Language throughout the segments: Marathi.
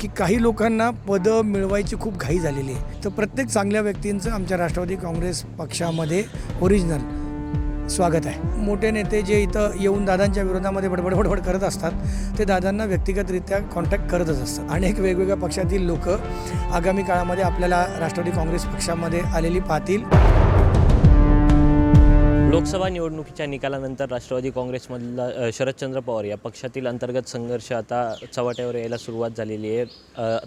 की काही लोकांना पदं मिळवायची खूप घाई झालेली आहे. तर प्रत्येक चांगल्या व्यक्तींचं आमच्या राष्ट्रवादी काँग्रेस पक्षामध्ये ओरिजिनल स्वागत आहे. मोठे नेते जे इथं येऊन दादांच्या विरोधामध्ये बडबड करत असतात ते दादांना व्यक्तिगतरित्या कॉन्टॅक्ट करतच असतात. अनेक वेगवेगळ्या पक्षातील लोक आगामी काळामध्ये आपल्याला राष्ट्रवादी काँग्रेस पक्षामध्ये आलेली पाहतील. लोकसभा निवडणुकीच्या निकालानंतर राष्ट्रवादी काँग्रेसमधला शरदचंद्र पवार या पक्षातील अंतर्गत संघर्ष आता चव्हाट्यावर यायला सुरुवात झालेली आहे.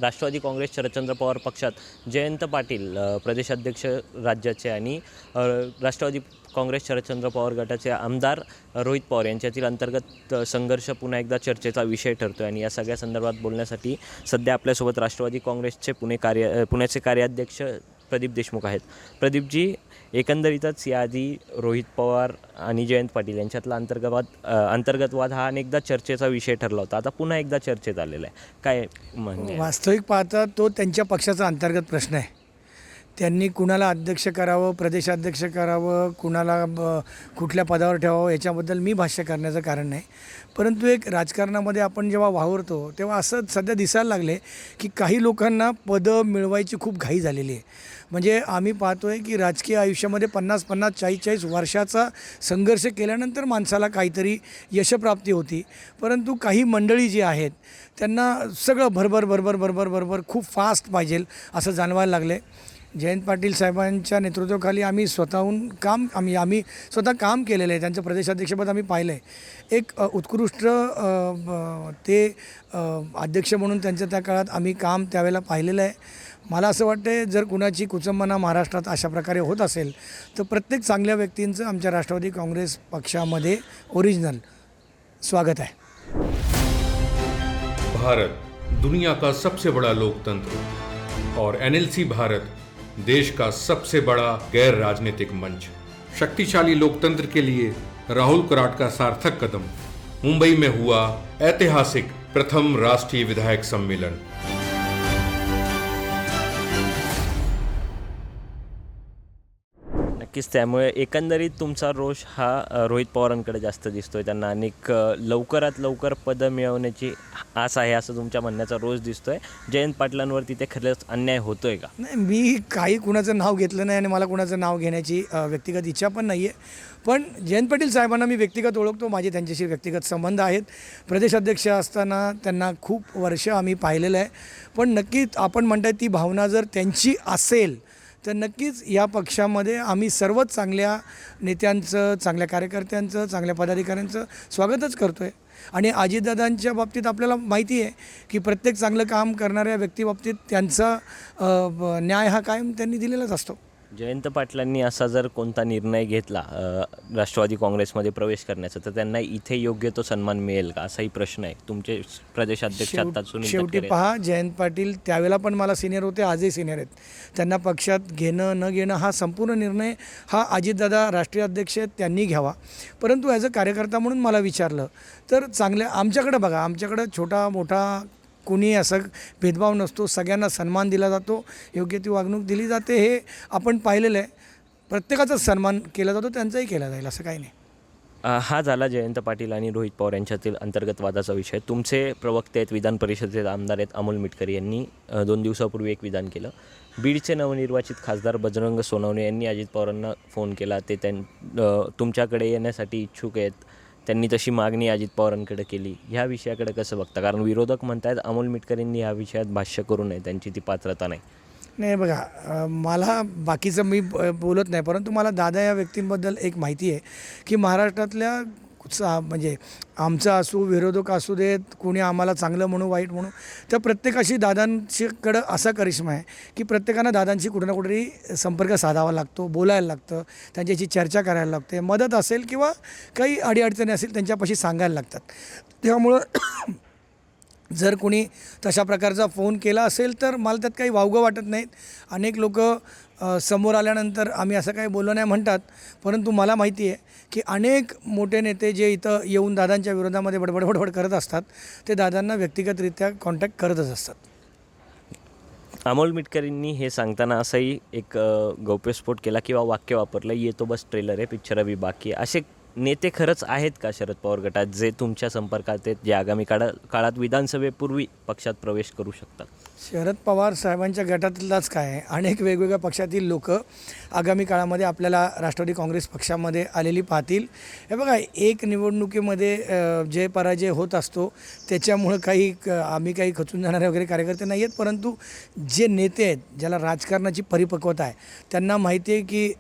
राष्ट्रवादी काँग्रेस शरदचंद्र पवार पक्षात जयंत पाटील प्रदेशाध्यक्ष राज्याचे आणि राष्ट्रवादी काँग्रेस शरदचंद्र पवार गटाचे आमदार रोहित पवार यांच्यातील अंतर्गत संघर्ष पुन्हा एकदा चर्चेचा विषय ठरतो आहे. आणि या सगळ्या संदर्भात बोलण्यासाठी सध्या आपल्यासोबत राष्ट्रवादी काँग्रेसचे पुण्याचे कार्याध्यक्ष प्रदीप देशमुख आहेत. प्रदीपजी, एकंदरीतच याआधी रोहित पवार आणि जयंत पाटील यांच्यातला अंतर्गत वाद हा अनेकदा चर्चेचा विषय ठरला होता. आता पुन्हा एकदा चर्चेत आलेला आहे. काय म्हणणे? वास्तविक पाहता तो त्यांच्या पक्षाचा अंतर्गत प्रश्न आहे. त्यांनी कुणाला अध्यक्ष करावं, प्रदेशाध्यक्ष करावं, कुणाला कुठल्या पदावर ठेवावं याच्याबद्दल मी भाष्य करण्याचं कारण नाही. परंतु एक राजकारणामध्ये आपण जेव्हा वावरतो तेव्हा असं सध्या दिसायला लागले की काही लोकांना पदं मिळवायची खूप घाई झालेली आहे. म्हणजे आम्ही पाहतो आहे की राजकीय आयुष्यामध्ये 50-50, 40-40 वर्षाचा संघर्ष केल्यानंतर माणसाला काहीतरी यशप्राप्ती होती. परंतु काही मंडळी जी आहेत त्यांना सगळं भरभर खूप फास्ट पाहिजे असं जाणवायला लागले. जयंत पाटील साहेबांच्या नेतृत्वाखाली आम्ही स्वतः काम केलेलं आहे. त्यांचं प्रदेशाध्यक्षपद आम्ही पाहिलं आहे. एक उत्कृष्ट ते अध्यक्ष म्हणून त्यांचं त्या काळात आम्ही काम त्यावेळेला पाहिलेलं आहे. मला असं वाटतं जर कुणाची कुचंबना महाराष्ट्रात अशा प्रकारे होत असेल तर प्रत्येक चांगल्या व्यक्तींचं आमच्या राष्ट्रवादी काँग्रेस पक्षामध्ये ओरिजिनल स्वागत आहे. भारत दुनिया का सबसे बड़ा लोकतंत्र और NLC भारत देश का सबसे बड़ा गैर राजनीतिक मंच. शक्तिशाली लोकतंत्र के लिए राहुल कराट का सार्थक कदम. मुंबई में हुआ ऐतिहासिक प्रथम राष्ट्रीय विधायक सम्मेलन. नक्कीच, त्यामुळे एकंदरीत तुमचा रोष हा रोहित पवारांकडे जास्त दिसतोय. त्यांना अनेक लवकरात लवकर पदं मिळवण्याची आस आहे असं तुमच्या म्हणण्याचा रोष दिसतोय. जयंत पाटलांवरती ते खरंच अन्याय होतोय का? नाही, मी काही कुणाचं नाव घेतलं नाही आणि मला कुणाचं नाव घेण्याची व्यक्तिगत इच्छा पण नाही आहे. पण जयंत पाटील साहेबांना मी व्यक्तिगत ओळखतो. माझे त्यांच्याशी व्यक्तिगत संबंध आहेत. प्रदेशाध्यक्ष असताना त्यांना खूप वर्ष आम्ही पाहिलेलं आहे. पण नक्कीच आपण म्हणताय ती भावना जर त्यांची असेल तर नक्कीच या पक्षामध्ये आम्ही सर्वच चांगल्या नेत्यांचं, चांगल्या कार्यकर्त्यांचं, चांगल्या पदाधिकाऱ्यांचं स्वागतच करतो आहे. आणि अजितदादांच्या बाबतीत आपल्याला माहिती आहे की प्रत्येक चांगलं काम करणाऱ्या व्यक्तीबाबतीत त्यांचा न्याय हा कायम त्यांनी दिलेलाच असतो. जयंत पाटलांनी असा जर कोणता निर्णय घेतला राष्ट्रवादी काँग्रेसमध्ये प्रवेश करण्याचा तर त्यांना इथे योग्य तो सन्मान मिळेल का, असाही प्रश्न आहे. तुमचे प्रदेशाध्यक्ष आता शेवटी पहा, जयंत पाटील त्यावेळेला पण मला सिनियर होते, आजही सिनियर आहेत. त्यांना पक्षात घेणं न घेणं हा संपूर्ण निर्णय हा अजितदादा राष्ट्रीय अध्यक्ष आहेत त्यांनी घ्यावा. परंतु ॲज अ कार्यकर्ता म्हणून मला विचारलं तर चांगल्या आमच्याकडं बघा, आमच्याकडं छोटा मोठा कोणी असं भेदभाव नसतो. सगळ्यांना सन्मान दिला जातो, योग्य ती वागणूक दिली जाते. हे आपण पाहिलेलं आहे. प्रत्येकाचाच सन्मान केला जातो, त्यांचाही केला जाईल असं काही नाही. हा झाला जयंत पाटील आणि रोहित पवार यांच्यातील अंतर्गत वादाचा विषय. तुमचे प्रवक्ते आहेत, विधान परिषदेचे आमदार आहेत अमोल मिटकरी यांनी 2 दिवसापूर्वी एक विधान केलं. बीडचे नवनिर्वाचित खासदार बजरंग सोनवणे यांनी अजित पवारांना फोन केला. ते तुमच्याकडे येण्यासाठी इच्छुक आहेत. त्यांनी तशी मागणी अजित पवारांकडे केली. ह्या विषयाकडे कसं बघता? कारण विरोधक म्हणतात अमोल मिटकरींनी ह्या विषयात भाष्य करू नये, त्यांची ती पात्रता नाही. नाही बघा, मला बाकीचं मी बोलत नाही, परंतु मला दादा या व्यक्तींबद्दल एक माहिती आहे की महाराष्ट्रातल्या म्हणजे आमचं असू, विरोधक असू देत, कोणी आम्हाला चांगलं म्हणू वाईट म्हणू, त्या प्रत्येकाशी दादांकडं असा करिश्मा आहे की प्रत्येकानं दादांशी कुठं ना कुठेतरी संपर्क साधावा लागतो, बोलायला लागतं, त्यांच्याशी चर्चा करायला लागते. मदत असेल किंवा काही अडीअडचणी असेल त्यांच्यापाशी सांगायला लागतात. त्यामुळं जर कोणी तशा प्रकारचा फोन केला असेल तर मला त्यात काही वावगं वाटत नाहीत. अनेक लोक समोर आल्यानंतर आम्ही असं काही बोललो नाही म्हणतात, परंतु मला माहिती आहे की अनेक मोठे नेते जे इथं येऊन दादांच्या विरोधामध्ये बडबड करत असतात ते दादांना व्यक्तिगतरित्या कॉन्टॅक्ट करतच असतात. अमोल मिटकरींनी हे सांगताना असाही एक गौप्यस्फोट केला किंवा वाक्य वापरलं, ये तो बस ट्रेलर आहे, पिक्चर अभी बाकी आहे. असे नेते खरंच आहेत का शरद पवार गटात जे तुमच्या संपर्कात आहेत, जे आगामी काळात विधानसभेपूर्वी पक्षात प्रवेश करू शकतात? शरद पवार साहेबांच्या गटातलाच काय अनेक वेगवेगळ्या पक्षातील लोक आगामी काळामध्ये आपल्याला राष्ट्रवादी काँग्रेस पक्षामध्ये आलेली पाहतील. हे बघा, एक निवडणुकीमध्ये जय पराजय होत असतो, त्याच्यामुळं आम्ही काही खचून जाणारे वगैरे कार्यकर्ते नाही आहेत, परंतु जे नेते आहेत, ज्याला राजकारणाची परिपक्वता आहे, त्यांना माहिती आहे की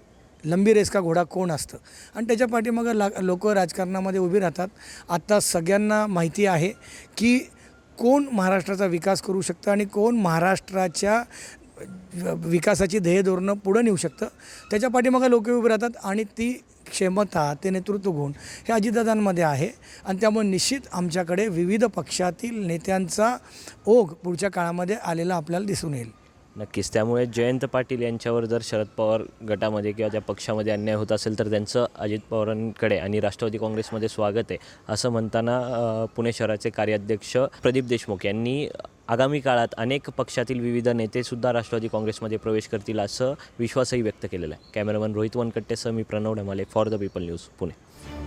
लंबी रेस का घोडा कोण असतं आणि त्याच्या पाठीमागं लोक राजकारणामध्ये उभी राहतात. आत्ता सगळ्यांना माहिती आहे की कोण महाराष्ट्राचा विकास करू शकतं आणि कोण महाराष्ट्राच्या विकासाची ध्येय धोरणं पुढं नेऊ शकतं. त्याच्या पाठीमागं लोक उभी राहतात आणि ती क्षमता, ते नेतृत्व गुण हे अजितदादांमध्ये आहे आणि त्यामुळे निश्चित आमच्याकडे विविध पक्षातील नेत्यांचा ओघ पुढच्या काळामध्ये आलेला आपल्याला दिसून येईल. नक्कीच. त्यामुळे जयंत पाटील यांच्यावर जर शरद पवार गटामध्ये किंवा त्या पक्षामध्ये अन्याय होत असेल तर त्यांचं अजित पवारांकडे आणि राष्ट्रवादी काँग्रेसमध्ये स्वागत आहे, असं म्हणताना पुणे शहराचे कार्याध्यक्ष प्रदीप देशमुख यांनी आगामी काळात अनेक पक्षातील विविध नेतेसुद्धा राष्ट्रवादी काँग्रेसमध्ये प्रवेश करतील असं विश्वासही व्यक्त केलेला आहे. कॅमेरामन रोहित वनकट्टेसह मी Pranav Dhamale, for the People News, Pune.